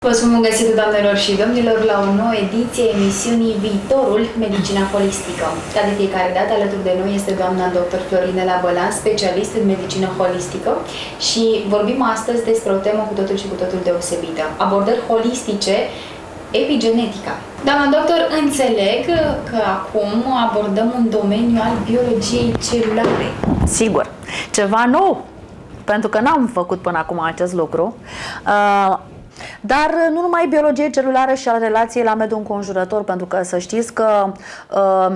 Vă spun bun găsit, doamnelor și domnilor, la o nouă ediție emisiunii Viitorul Medicina Holistică. Ca de fiecare dată, alături de noi este doamna dr. Florinela Balan, specialist în medicină holistică, și vorbim astăzi despre o temă cu totul și cu totul deosebită: abordări holistice, epigenetica. Doamna doctor, înțeleg că acum abordăm un domeniu al biologiei celulare. Sigur, ceva nou, pentru că n-am făcut până acum acest lucru. Dar nu numai biologie celulară și al relației la mediul înconjurător, pentru că să știți că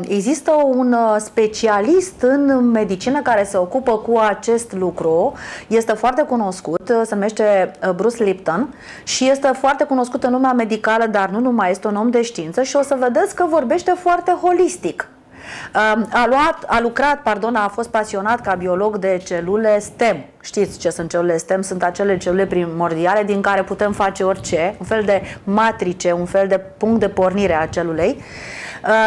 există un specialist în medicină care se ocupă cu acest lucru. Este foarte cunoscut, se numește Bruce Lipton și este foarte cunoscut în lumea medicală, dar nu numai, este un om de știință și o să vedeți că vorbește foarte holistic. A fost pasionat ca biolog de celule STEM. Știți ce sunt celule STEM? Sunt acele celule primordiale din care putem face orice, un fel de matrice, un fel de punct de pornire a celulei,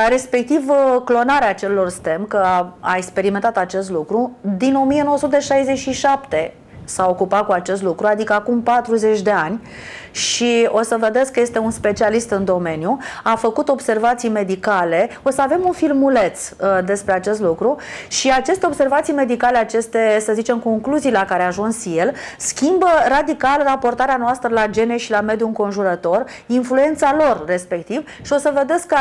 respectiv clonarea celulelor STEM, că a experimentat acest lucru din 1967. S-a ocupat cu acest lucru, adică acum 40 de ani, și o să vedeți că este un specialist în domeniu. A făcut observații medicale. O să avem un filmuleț despre acest lucru și aceste observații medicale, aceste, să zicem, concluzii la care a ajuns el, schimbă radical raportarea noastră la gene și la mediul înconjurător, influența lor respectiv, și o să vedeți că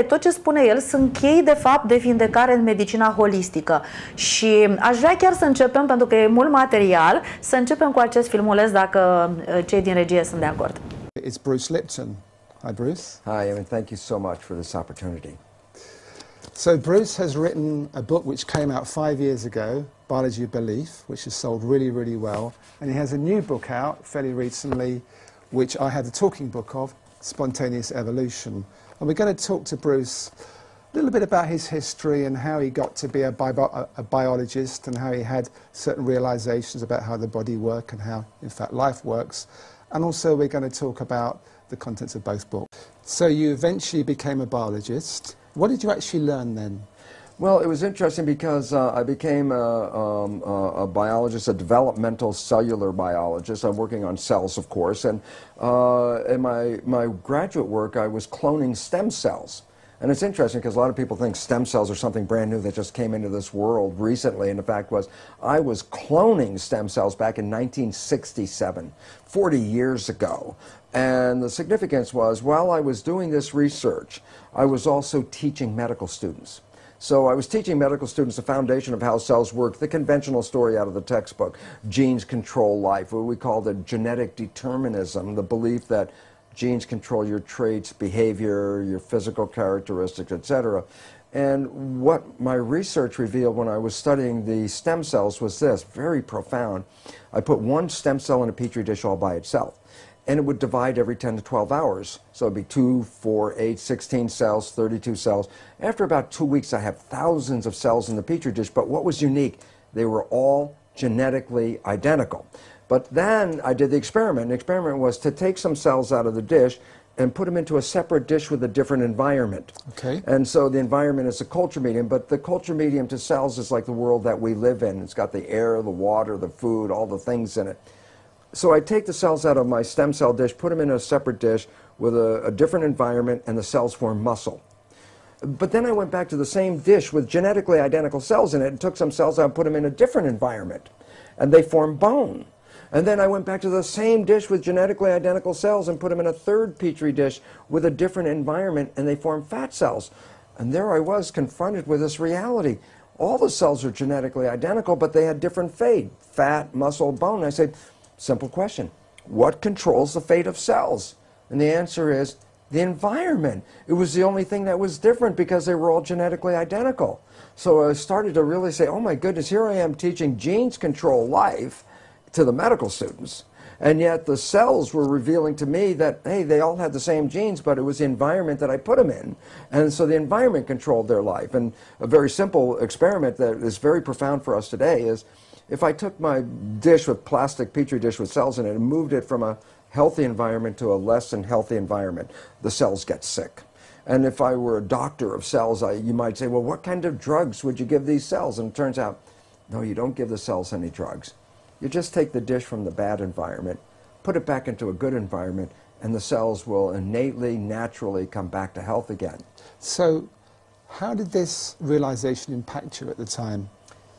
tot ce spune el sunt chei de fapt de vindecare în medicina holistică. Și aș vrea chiar să începem, pentru că e mult material, să începem cu acest filmuleț, dacă cei din regie sunt de acord. It's Bruce Lipton. Hi, Bruce. Hi, and thank you so much for this opportunity. So Bruce has written a book which came out 5 years ago, Biology of Belief, which has sold really, really well. And he has a new book out fairly recently, which I had the talking book of, Spontaneous Evolution. And we're going to talk to Bruce a little bit about his history and how he got to be a biologist and how he had certain realizations about how the body works and how, in fact, life works. And also we're going to talk about the contents of both books. So you eventually became a biologist. What did you actually learn then? Well, it was interesting because I became a biologist, a developmental cellular biologist. I'm working on cells, of course, and in my graduate work I was cloning stem cells. And it's interesting because a lot of people think stem cells are something brand new that just came into this world recently, and the fact was I was cloning stem cells back in 1967, 40 years ago. And the significance was, while I was doing this research, I was also teaching medical students. So I was teaching medical students the foundation of how cells work, the conventional story out of the textbook, genes control life, what we call the genetic determinism, the belief that genes control your traits, behavior, your physical characteristics, etc. And what my research revealed when I was studying the stem cells was this, very profound. I put one stem cell in a petri dish all by itself, and it would divide every 10 to 12 hours. So it'd be 2, 4, 8, 16 cells, 32 cells. After about 2 weeks, I have thousands of cells in the petri dish, but what was unique? They were all genetically identical. But then I did the experiment. The experiment was to take some cells out of the dish and put them into a separate dish with a different environment. Okay. And so the environment is a culture medium, but the culture medium to cells is like the world that we live in. It's got the air, the water, the food, all the things in it. So I take the cells out of my stem cell dish, put them in a separate dish with a different environment, and the cells form muscle. But then I went back to the same dish with genetically identical cells in it and took some cells out and put them in a different environment, and they form bone. And then I went back to the same dish with genetically identical cells and put them in a third petri dish with a different environment, and they formed fat cells. And there I was confronted with this reality. All the cells are genetically identical, but they had different fate: fat, muscle, bone. And I said, simple question, what controls the fate of cells? And the answer is the environment. It was the only thing that was different because they were all genetically identical. So I started to really say, oh my goodness, here I am teaching genes control life to the medical students, and yet the cells were revealing to me that, hey, they all had the same genes, but it was the environment that I put them in, and so the environment controlled their life. And a very simple experiment that is very profound for us today is, if I took my dish with plastic petri dish with cells in it and moved it from a healthy environment to a less than healthy environment, the cells get sick. And if I were a doctor of cells, you might say, well, what kind of drugs would you give these cells? And it turns out, no, you don't give the cells any drugs. You just take the dish from the bad environment, put it back into a good environment, and the cells will innately, naturally come back to health again. So how did this realization impact you at the time?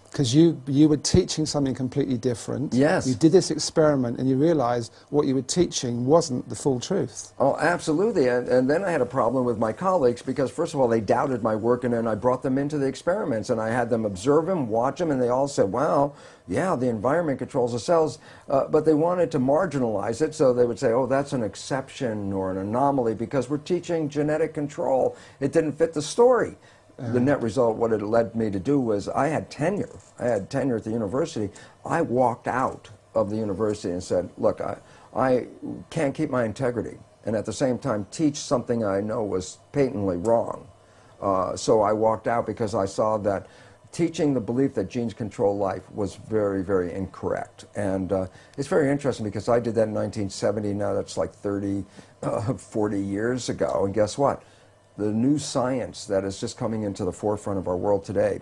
Because you were teaching something completely different. Yes. You did this experiment and you realized what you were teaching wasn't the full truth. Oh, absolutely. And then I had a problem with my colleagues because, first of all, they doubted my work, and then I brought them into the experiments, and I had them observe them, watch them, and they all said, wow, yeah, the environment controls the cells, but they wanted to marginalize it, so they would say, oh, that's an exception or an anomaly because we're teaching genetic control. It didn't fit the story. The net result, what it led me to do was I had tenure. I had tenure at the university. I walked out of the university and said, look, I can't keep my integrity and at the same time teach something I know was patently wrong. So I walked out because I saw that teaching the belief that genes control life was very, very incorrect. And it's very interesting because I did that in 1970. Now that's like 30, 40 years ago. And guess what? The new science that is just coming into the forefront of our world today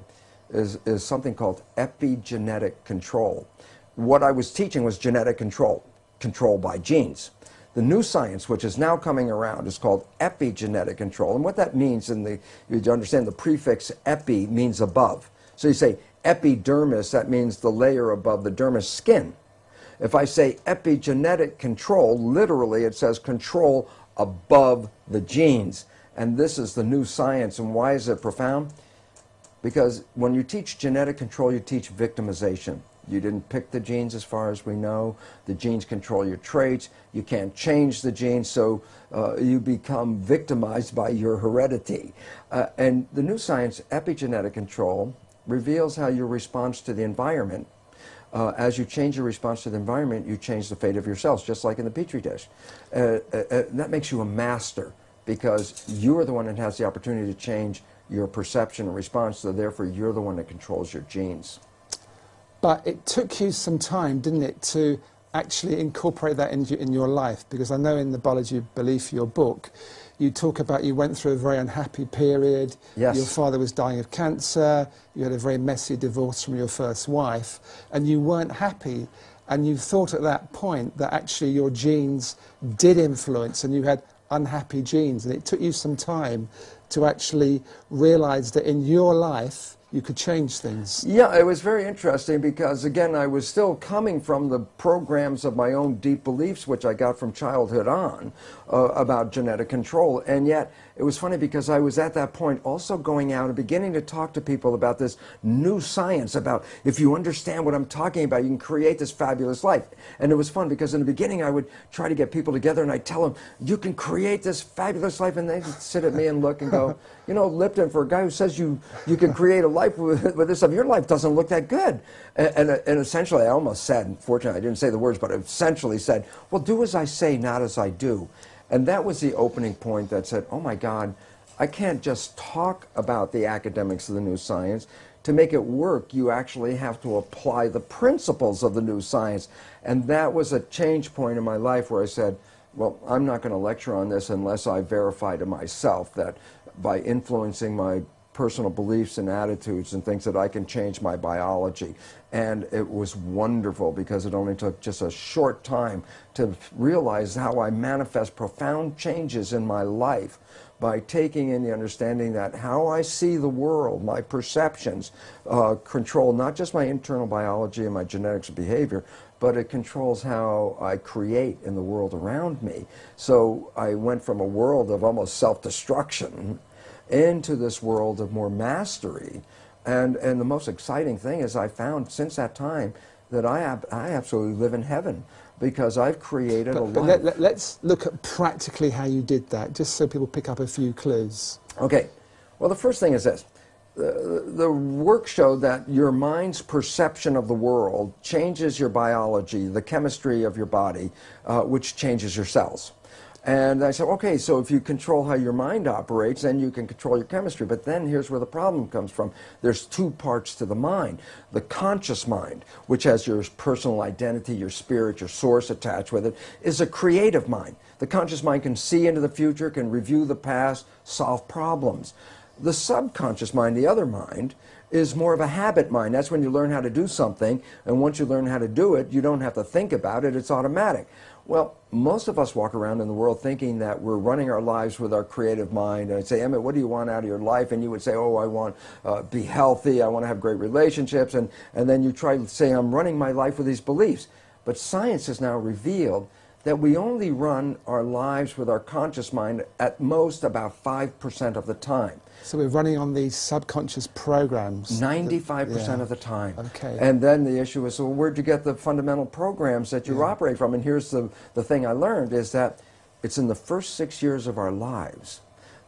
is something called epigenetic control. What I was teaching was genetic control, control by genes. The new science, which is now coming around, is called epigenetic control. And what that means, you understand the prefix epi means above. So you say epidermis, that means the layer above the dermis, skin. If I say epigenetic control, literally it says control above the genes. And this is the new science. And why is it profound? Because when you teach genetic control, you teach victimization. You didn't pick the genes as far as we know. The genes control your traits. You can't change the genes, so you become victimized by your heredity. And the new science, epigenetic control, reveals how your response to the environment, as you change your response to the environment, you change the fate of your cells, just like in the Petri dish. That makes you a master, because you are the one that has the opportunity to change your perception and response, so therefore you're the one that controls your genes. But it took you some time, didn't it, to actually incorporate that in your life? Because I know in the Biology of Belief, your book, you talk about you went through a very unhappy period. Yes. Your father was dying of cancer. You had a very messy divorce from your first wife, and you weren't happy. And you thought at that point that actually your genes did influence, and you had unhappy genes, and it took you some time to actually realize that in your life you could change things. Yeah, it was very interesting because, again, I was still coming from the programs of my own deep beliefs, which I got from childhood on, about genetic control. And yet, it was funny because I was at that point also going out and beginning to talk to people about this new science, about if you understand what I'm talking about, you can create this fabulous life. And it was fun because in the beginning I would try to get people together and I'd tell them, you can create this fabulous life, and they'd sit at me and look and go, you know, Lipton, for a guy who says you can create a life with this stuff, your life doesn't look that good. And essentially I almost said, unfortunately I didn't say the words, but I essentially said, well, do as I say, not as I do. And that was the opening point that said, oh my God, I can't just talk about the academics of the new science. To make it work, you actually have to apply the principles of the new science. And that was a change point in my life where I said, well, I'm not going to lecture on this unless I verify to myself that by influencing my personal beliefs and attitudes and things that I can change my biology. And it was wonderful because it only took just a short time to realize how I manifest profound changes in my life by taking in the understanding that how I see the world, my perceptions, control not just my internal biology and my genetics and behavior, but it controls how I create in the world around me. So I went from a world of almost self-destruction into this world of more mastery. And the most exciting thing is I found since that time that I absolutely live in heaven because I've created a life. But let's look at practically how you did that, just so people pick up a few clues. Okay. Well, the first thing is this. The work showed that your mind's perception of the world changes your biology, the chemistry of your body, which changes your cells. And I said, okay, so if you control how your mind operates, then you can control your chemistry. But then here's where the problem comes from. There's two parts to the mind. The conscious mind, which has your personal identity, your spirit, your source attached with it, is a creative mind. The conscious mind can see into the future, can review the past, solve problems. The subconscious mind, the other mind, is more of a habit mind. That's when you learn how to do something, and once you learn how to do it, you don't have to think about it, it's automatic. Well, most of us walk around in the world thinking that we're running our lives with our creative mind. And I'd say, Emmett, what do you want out of your life? And you would say, oh, I want to be healthy, I want to have great relationships. And then you try to say, I'm running my life with these beliefs. But science has now revealed that we only run our lives with our conscious mind at most about 5% of the time. So we're running on these subconscious programs. 95% of the time. Okay. And then the issue is, well, where'd you get the fundamental programs that you operate from? And here's the thing I learned is that it's in the first 6 years of our lives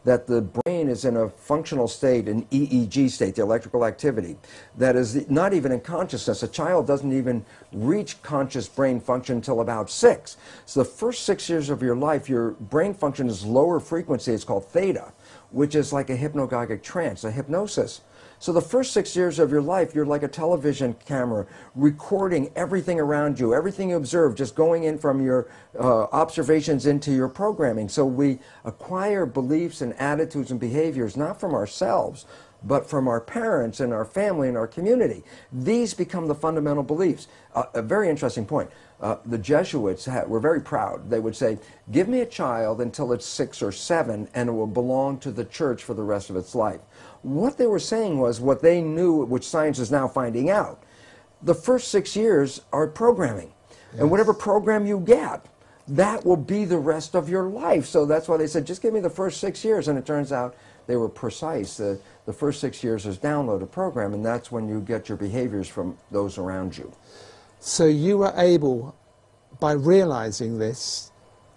that the brain is in a functional state, an EEG state, the electrical activity, that is not even in consciousness. A child doesn't even reach conscious brain function until about 6. So the first 6 years of your life, your brain function is lower frequency. It's called theta, which is like a hypnagogic trance, a hypnosis. So the first 6 years of your life, you're like a television camera, recording everything around you, everything you observe, just going in from your observations into your programming. So we acquire beliefs and attitudes and behaviors, not from ourselves, but from our parents and our family and our community. These become the fundamental beliefs. A very interesting point. The Jesuits were very proud. They would say, give me a child until it's 6 or 7 and it will belong to the church for the rest of its life. What they were saying was what they knew, which science is now finding out. The first 6 years are programming. Yes. And whatever program you get, that will be the rest of your life. So that's why they said, just give me the first 6 years. And it turns out they were precise. The first 6 years is download a program, and that's when you get your behaviors from those around you. So you were able, by realizing this,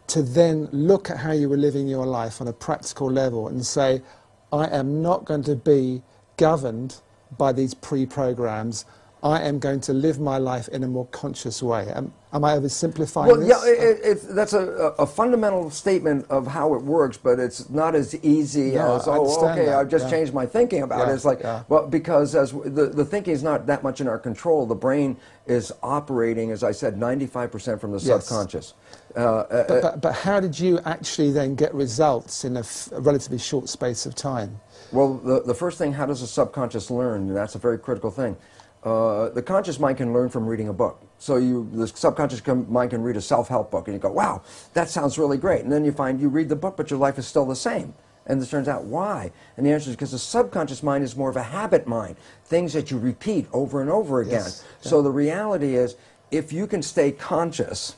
to then look at how you were living your life on a practical level and say, I am not going to be governed by these pre-programs. I am going to live my life in a more conscious way. Am I oversimplifying this? Yeah, that's a fundamental statement of how it works, but it's not as easy as, oh, okay, I've just changed my thinking about it. It's like, well, because as the thinking is not that much in our control. The brain is operating, as I said, 95% from the subconscious. But how did you actually then get results in a relatively short space of time? Well, the first thing, how does the subconscious learn? And that's a very critical thing. The conscious mind can learn from reading a book. So the subconscious mind can read a self-help book, and you go, wow, that sounds really great. And then you find you read the book, but your life is still the same. And it turns out, why? And the answer is because the subconscious mind is more of a habit mind, things that you repeat over and over again. Yes. So the reality is, if you can stay conscious,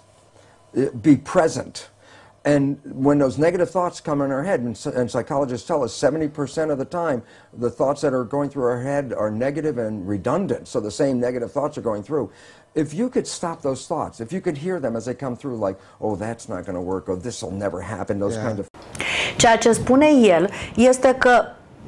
be present, and when those negative thoughts come in our head, and psychologists tell us 70% of the time, the thoughts that are going through our head are negative and redundant, so the same negative thoughts are going through. If you could stop those thoughts, if you could hear them as they come through, like, oh, that's not going to work, or this will never happen, those kind of... Ceea ce spune el este că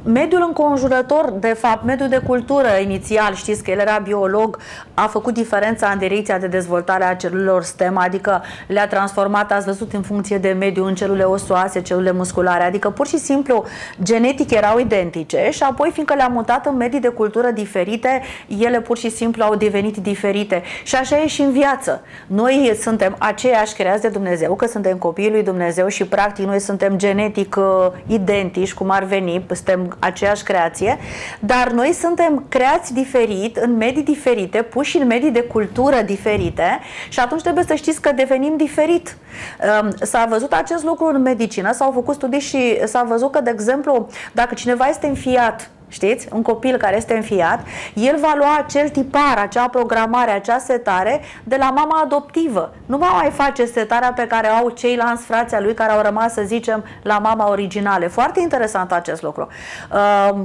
mediul înconjurător, de fapt, mediul de cultură inițial, știți că el era biolog, a făcut diferența în direcția de dezvoltare a celulelor stem, adică le-a transformat, ați văzut, în funcție de mediu, în celule osioase, celule musculare, adică pur și simplu genetic erau identice și apoi, fiindcă le-a mutat în medii de cultură diferite, ele pur și simplu au devenit diferite. Și așa e și în viață. Noi suntem aceiași creați de Dumnezeu, că suntem copiii lui Dumnezeu și practic noi suntem genetic identici, cum ar veni, suntem aceeași creație, dar noi suntem creați diferit, în medii diferite, puși în medii de cultură diferite și atunci trebuie să știți că devenim diferit. S-a văzut acest lucru în medicină, s-au făcut studii și s-a văzut că, de exemplu, dacă cineva este înfiat, știți? Un copil care este înfiat, el va lua acel tipar, acea programare, acea setare de la mama adoptivă. Nu va mai face setarea pe care au ceilalți frații lui care au rămas, să zicem, la mama originale. Foarte interesant acest lucru.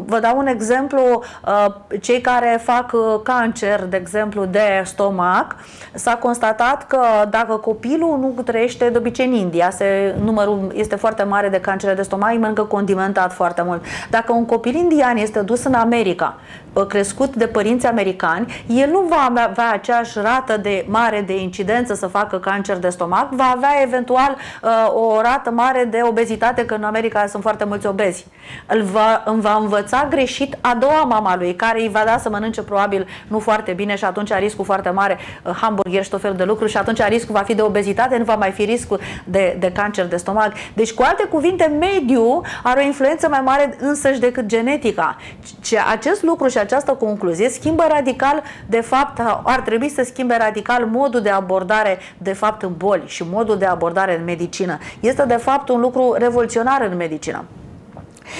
Vă dau un exemplu. Cei care fac cancer, de exemplu, de stomac, s-a constatat că dacă copilul nu trăiește, de obicei în India, numărul este foarte mare de cancere de stomac, îi mănâncă condimentat foarte mult. Dacă un copil indian este dus în America, crescut de părinți americani, el nu va avea aceeași rată mare de incidență să facă cancer de stomac, va avea eventual o rată mare de obezitate, că în America sunt foarte mulți obezi. Îl va învăța greșit a doua mama lui, care îi va da să mănânce probabil nu foarte bine și atunci riscul foarte mare, hamburgeri și tot felul de lucruri, și atunci riscul va fi de obezitate, nu va mai fi riscul de cancer de stomac. Deci, cu alte cuvinte, mediul are o influență mai mare însăși decât genetica. Acest lucru și această concluzie schimbă radical, de fapt, ar trebui să schimbe radical modul de abordare, de fapt, în boli și modul de abordare în medicină. Este, de fapt, un lucru revoluționar în medicină.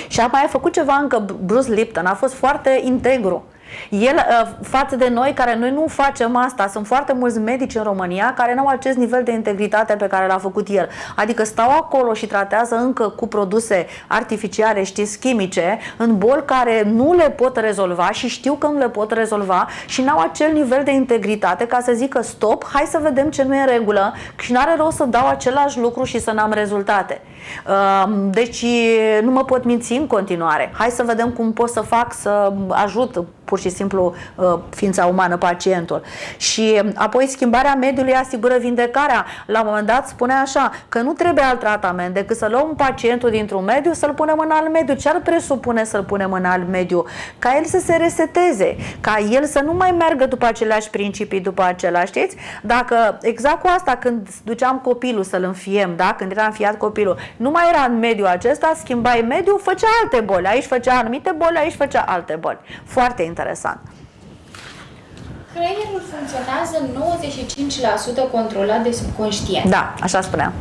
Și a mai făcut ceva încă Bruce Lipton, a fost foarte integru. El, față de noi, care noi nu facem asta, sunt foarte mulți medici în România care nu au acest nivel de integritate pe care l-a făcut el. Adică stau acolo și tratează încă cu produse artificiale, știți, chimice, în boli care nu le pot rezolva și știu că nu le pot rezolva și n-au acel nivel de integritate ca să zică stop, hai să vedem ce nu e în regulă și n-are rost să dau același lucru și să n-am rezultate. Deci nu mă pot minți în continuare. Hai să vedem cum pot să fac să ajut pur și simplu ființa umană, pacientul. Și apoi schimbarea mediului asigură vindecarea. La un moment dat spune așa, că nu trebuie alt tratament decât să luăm pacientul dintr-un mediu, să-l punem în alt mediu. Ce ar presupune să-l punem în alt mediu? Ca el să se reseteze, ca el să nu mai meargă după aceleași principii, după același, știți? Dacă, exact cu asta, când duceam copilul să-l înfiem, da? Când era înfiat copilul, nu mai era în mediul acesta, schimbai mediul, făcea alte boli. Aici făcea anumite boli, aici făcea alte boli. Foarte interesant. Creierul funcționează 95% controlat de subconștient. Da, așa spuneam.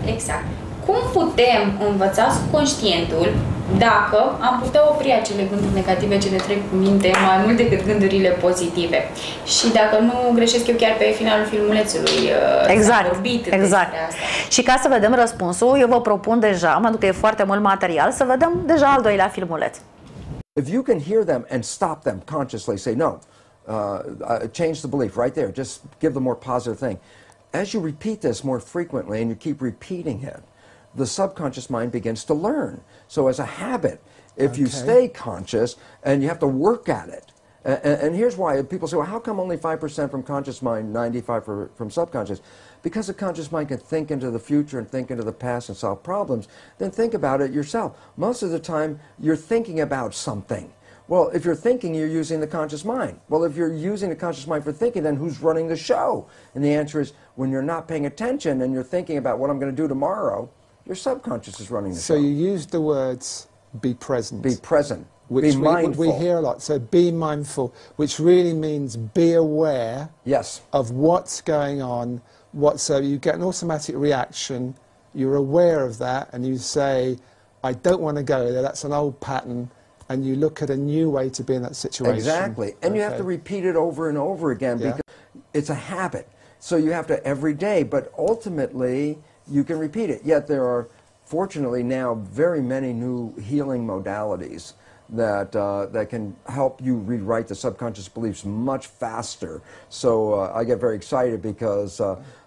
Exact. Cum putem învăța subconștientul dacă am putea opri acele gânduri negative ce ne trec cu minte mai mult decât gândurile pozitive? Și dacă nu greșesc eu, chiar pe finalul filmulețului s-a vorbit despre asta. Și ca să vedem răspunsul, eu vă propun deja, pentru că e foarte mult material, să vedem deja al doilea filmuleț. If you can hear them and stop them consciously, say no, change the belief right there, just give the more positive thing. As you repeat this more frequently and you keep repeating it, the subconscious mind begins to learn. So as a habit, if you stay conscious and you have to work at it, and here's why people say, well, how come only 5% from conscious mind, 95% from subconscious? Because the conscious mind can think into the future and think into the past and solve problems. Then think about it yourself. Most of the time, you're thinking about something. Well, if you're thinking, you're using the conscious mind. Well, if you're using the conscious mind for thinking, then who's running the show? And the answer is, when you're not paying attention and you're thinking about what I'm going to do tomorrow, your subconscious is running the show. So you use the words, be present. Be present. Which be mindful. We hear a lot. So be mindful, which really means be aware of what's going on. So you get an automatic reaction, you're aware of that, and you say, I don't want to go there, that's an old pattern, and you look at a new way to be in that situation. Exactly. And you have to repeat it over and over again because it's a habit. So you have to every day, but ultimately you can repeat it. Yet there are, fortunately now, very many new healing modalities that, that can help you rewrite the subconscious beliefs much faster. So I get very excited because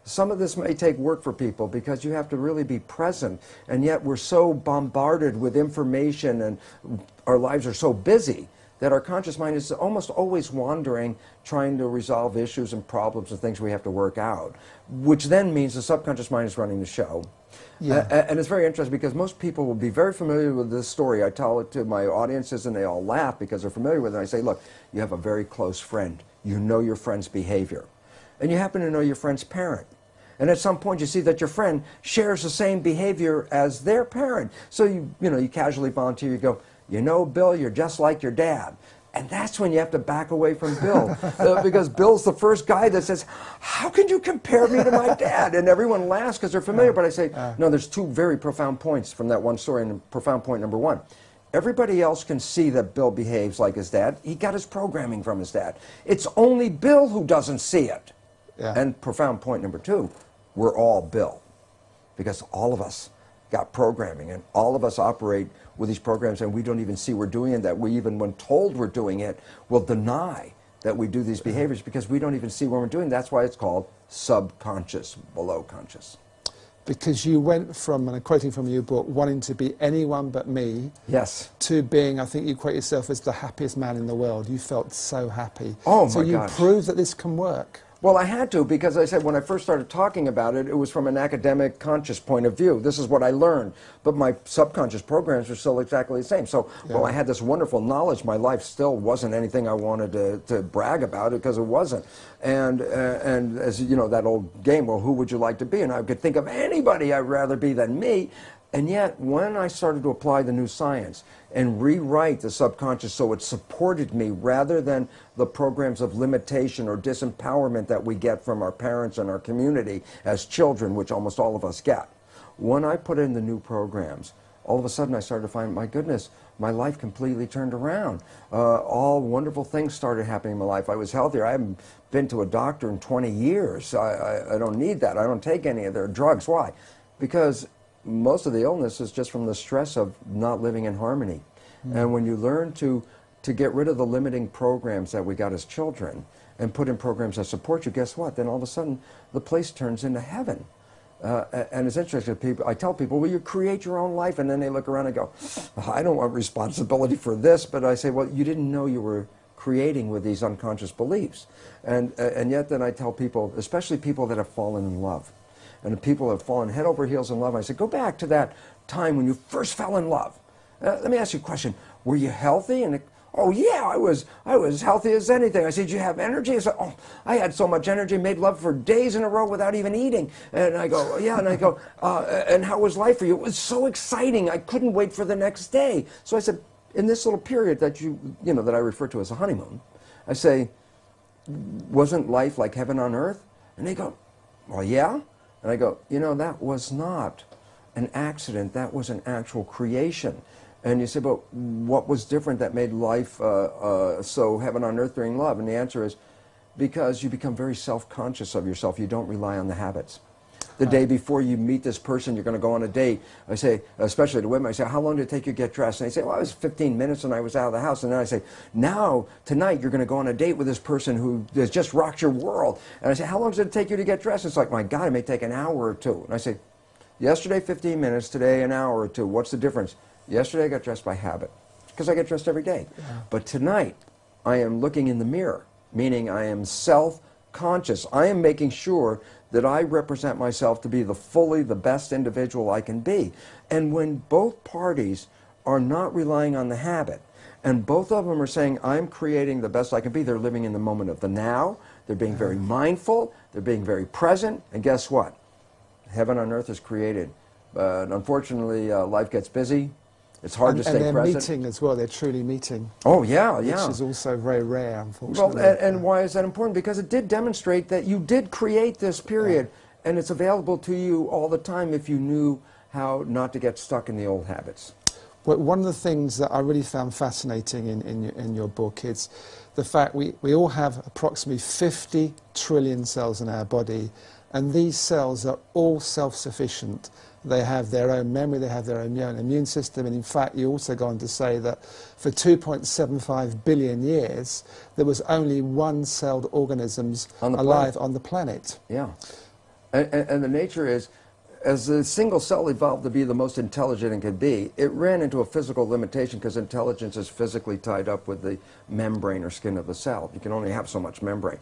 some of this may take work for people because you have to really be present, and yet we're so bombarded with information and our lives are so busy that our conscious mind is almost always wandering, trying to resolve issues and problems and things we have to work out, which then means the subconscious mind is running the show. And it's very interesting because most people will be very familiar with this story. I tell it to my audiences and they all laugh because they're familiar with it. And I say, look, you have a very close friend. You know your friend's behavior. And you happen to know your friend's parent. And at some point you see that your friend shares the same behavior as their parent. So you casually volunteer, you go, you know, Bill, you're just like your dad. And that's when you have to back away from Bill. Because Bill's the first guy that says, how can you compare me to my dad? And everyone laughs because they're familiar. But I say, no, there's two very profound points from that one story. And profound point number one, everybody else can see that Bill behaves like his dad. He got his programming from his dad. It's only Bill who doesn't see it. And profound point number two, we're all Bill. Because all of us got programming and all of us operate with these programs and we don't even see we're doing it, that we even when told we're doing it will deny that we do these behaviors because we don't even see when we're doing it. That's why it's called subconscious, below conscious. Because you went from, and I'm quoting from your book, wanting to be anyone but me, to being, I think you quote yourself as the happiest man in the world. You felt so happy. Oh my So you proved that this can work. Well, I had to, because I said when I first started talking about it, it was from an academic, conscious point of view. This is what I learned. But my subconscious programs were still exactly the same. So while I had this wonderful knowledge, my life still wasn't anything I wanted to brag about it, because it wasn't. And as you know, that old game, well, who would you like to be? And I could think of anybody I'd rather be than me. And yet, when I started to apply the new science and rewrite the subconscious so it supported me rather than the programs of limitation or disempowerment that we get from our parents and our community as children, which almost all of us get, when I put in the new programs, all of a sudden I started to find, my goodness, my life completely turned around. All wonderful things started happening in my life. I was healthier. I haven't been to a doctor in 20 years. I don't need that. I don't take any of their drugs. Why? Because most of the illness is just from the stress of not living in harmony. And when you learn to get rid of the limiting programs that we got as children and put in programs that support you, guess what? Then all of a sudden the place turns into heaven. And it's interesting, people, I tell people, well, you create your own life, and then they look around and go, I don't want responsibility for this, but I say, well, you didn't know you were creating with these unconscious beliefs. And yet then I tell people, especially people that have fallen in love, and people have fallen head over heels in love, I say, go back to that time when you first fell in love. Let me ask you a question. Were you healthy? And oh yeah, I was healthy as anything. I said, did you have energy? I said, oh, I had so much energy, made love for days in a row without even eating. And I go, yeah, and I go, and how was life for you? It was so exciting. I couldn't wait for the next day. So I said, in this little period that that I refer to as a honeymoon, I say, wasn't life like heaven on earth? And they go, well, yeah. And I go, that was not an accident. That was an actual creation. And you say, but what was different that made life so heaven on earth during love? And the answer is because you become very self-conscious of yourself. You don't rely on the habits. The day before you meet this person, you're going to go on a date. I say, especially to women, I say, how long did it take you to get dressed? And they say, well, it was 15 minutes and I was out of the house. And then I say, now, tonight, you're going to go on a date with this person who has just rocked your world. And I say, how long does it take you to get dressed? It's like, my God, it may take an hour or two. And I say, yesterday 15 minutes, today an hour or two. What's the difference? Yesterday I got dressed by habit, because I get dressed every day. Yeah. But tonight, I am looking in the mirror, meaning I am self-conscious. I am making sure that I represent myself to be the best individual I can be. And when both parties are not relying on the habit, and both of them are saying, I'm creating the best I can be, they're living in the moment of the now, they're being very mindful, they're being very present, and guess what? Heaven on earth is created. But unfortunately, life gets busy. It's hard to stay present. And they're meeting as well. They're truly meeting. Oh, yeah, yeah. Which is also very rare, unfortunately. Well, and why is that important? Because it did demonstrate that you did create this period, and it's available to you all the time if you knew how not to get stuck in the old habits. Well, one of the things that I really found fascinating in your book is the fact we all have approximately 50 trillion cells in our body, and these cells are all self-sufficient. They have their own memory, they have their own immune system, and in fact you also go on to say that for 2.75 billion years there was only one-celled organisms alive on the planet. Yeah, and the nature is, as the single cell evolved to be the most intelligent it could be, it ran into a physical limitation because intelligence is physically tied up with the membrane or skin of the cell. You can only have so much membrane.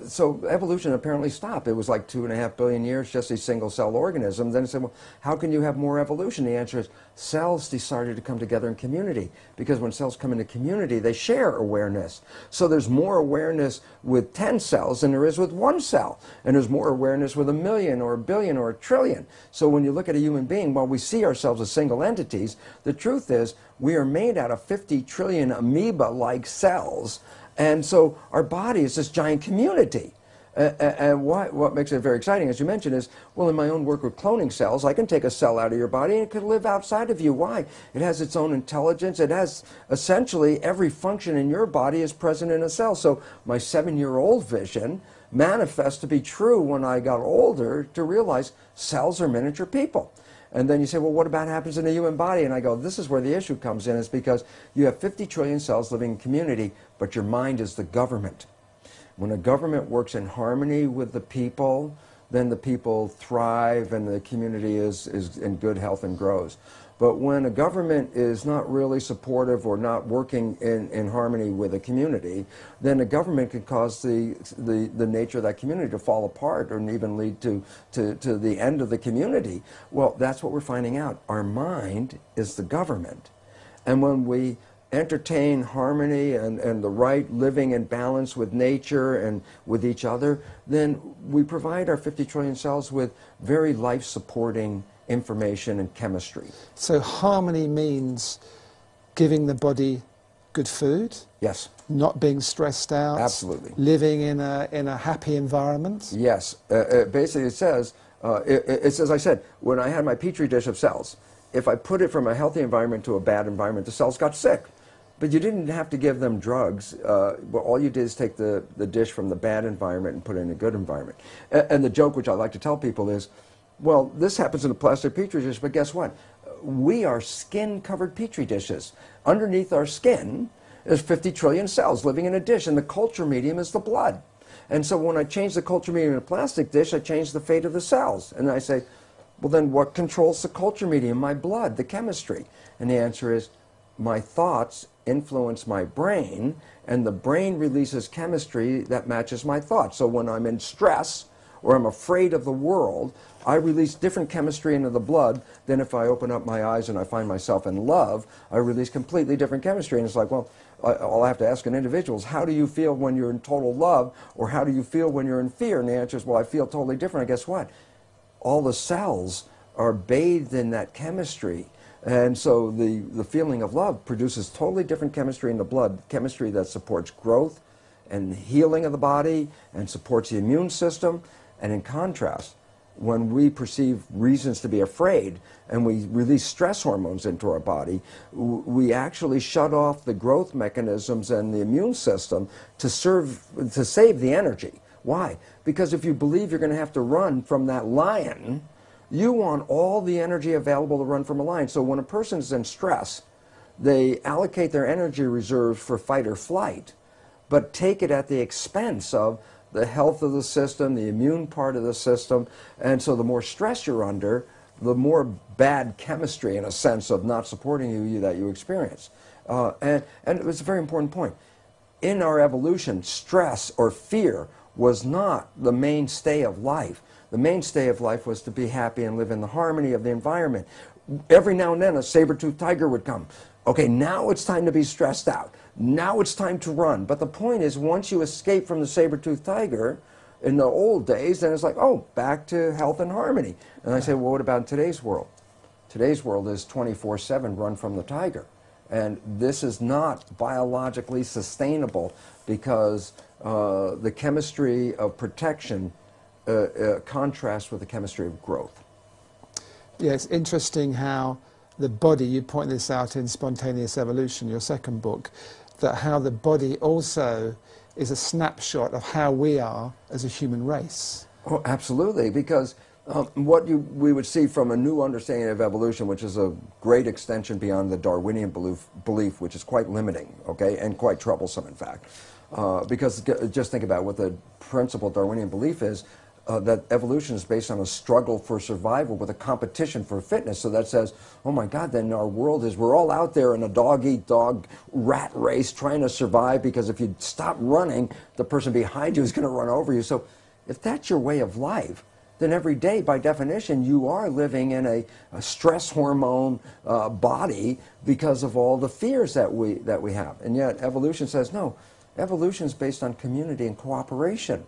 So evolution apparently stopped. It was like 2.5 billion years, just a single-cell organism. Then it said, well, how can you have more evolution? The answer is cells decided to come together in community, because when cells come into community, they share awareness. So there's more awareness with 10 cells than there is with one cell. And there's more awareness with 1 million or 1 billion or 1 trillion. So when you look at a human being, while we see ourselves as single entities, the truth is we are made out of 50 trillion amoeba-like cells. And so our body is this giant community. And what makes it very exciting, as you mentioned, is, well, in my own work with cloning cells, I can take a cell out of your body and it could live outside of you. Why? It has its own intelligence. It has essentially every function in your body is present in a cell. So my 7-year-old vision manifests to be true when I got older, to realize cells are miniature people. And then you say, well, what about happens in the human body? And I go, this is where the issue comes in, is because you have 50 trillion cells living in community, but your mind is the government. When a government works in harmony with the people, then the people thrive and the community is in good health and grows. But when a government is not really supportive or not working in harmony with a community, then the government could cause the nature of that community to fall apart, or even lead to the end of the community. Well, that's what we're finding out. Our mind is the government. And when we entertain harmony and the right living and balance with nature and with each other, then we provide our 50 trillion cells with very life-supporting information, and chemistry. So harmony means giving the body good food, Yes. not being stressed out, Absolutely. living in a happy environment. Yes. Basically, it says, it's as I said, when I had my petri dish of cells, if I put it from a healthy environment to a bad environment, the cells got sick. But you didn't have to give them drugs. All you did is take the dish from the bad environment and put it in a good environment. And the joke, which I like to tell people, is, well, this happens in a plastic petri dish, but guess what? We are skin-covered petri dishes. Underneath our skin is 50 trillion cells living in a dish, and the culture medium is the blood. And so when I change the culture medium in a plastic dish, I change the fate of the cells. And I say, well, then what controls the culture medium? My blood, the chemistry. And the answer is, my thoughts influence my brain, and the brain releases chemistry that matches my thoughts. So when I'm in stress or I'm afraid of the world, I release different chemistry into the blood than if I open up my eyes and I find myself in love. I release completely different chemistry. And it's like, well, all I have to ask an individual is, how do you feel when you're in total love, or how do you feel when you're in fear? And the answer is, well, I feel totally different. And guess what? All the cells are bathed in that chemistry. And so the feeling of love produces totally different chemistry in the blood, chemistry that supports growth and healing of the body and supports the immune system. And in contrast, when we perceive reasons to be afraid and we release stress hormones into our body, we actually shut off the growth mechanisms and the immune system to save the energy. Why? Because if you believe you're going to have to run from that lion, you want all the energy available to run from a lion. So when a person is in stress, they allocate their energy reserves for fight or flight, but take it at the expense of the health of the system, the immune part of the system. And so the more stress you're under, the more bad chemistry, in a sense, of not supporting you that you experience. And it was a very important point. In our evolution, stress or fear was not the mainstay of life. The mainstay of life was to be happy and live in the harmony of the environment. Every now and then a saber-toothed tiger would come. Okay, now it's time to be stressed out. Now it's time to run. But the point is, once you escape from the saber-toothed tiger, in the old days, then it's like, oh, back to health and harmony. And I say, well, what about today's world? Today's world is 24/7 run from the tiger. And this is not biologically sustainable, because the chemistry of protection contrasts with the chemistry of growth. Yeah, it's interesting how the body, you point this out in Spontaneous Evolution, your second book, that how the body also is a snapshot of how we are as a human race. Oh, absolutely, because what we would see from a new understanding of evolution, which is a great extension beyond the Darwinian belief, which is quite limiting, okay, and quite troublesome, in fact. Because just think about what the principal Darwinian belief is, that evolution is based on a struggle for survival with a competition for fitness. So that says, oh my God, then our world is, we're all out there in a dog-eat-dog rat race trying to survive, because if you stop running, the person behind you is going to run over you. So if that's your way of life, then every day, by definition, you are living in a stress hormone body because of all the fears that we have. And yet evolution says, no, evolution is based on community and cooperation.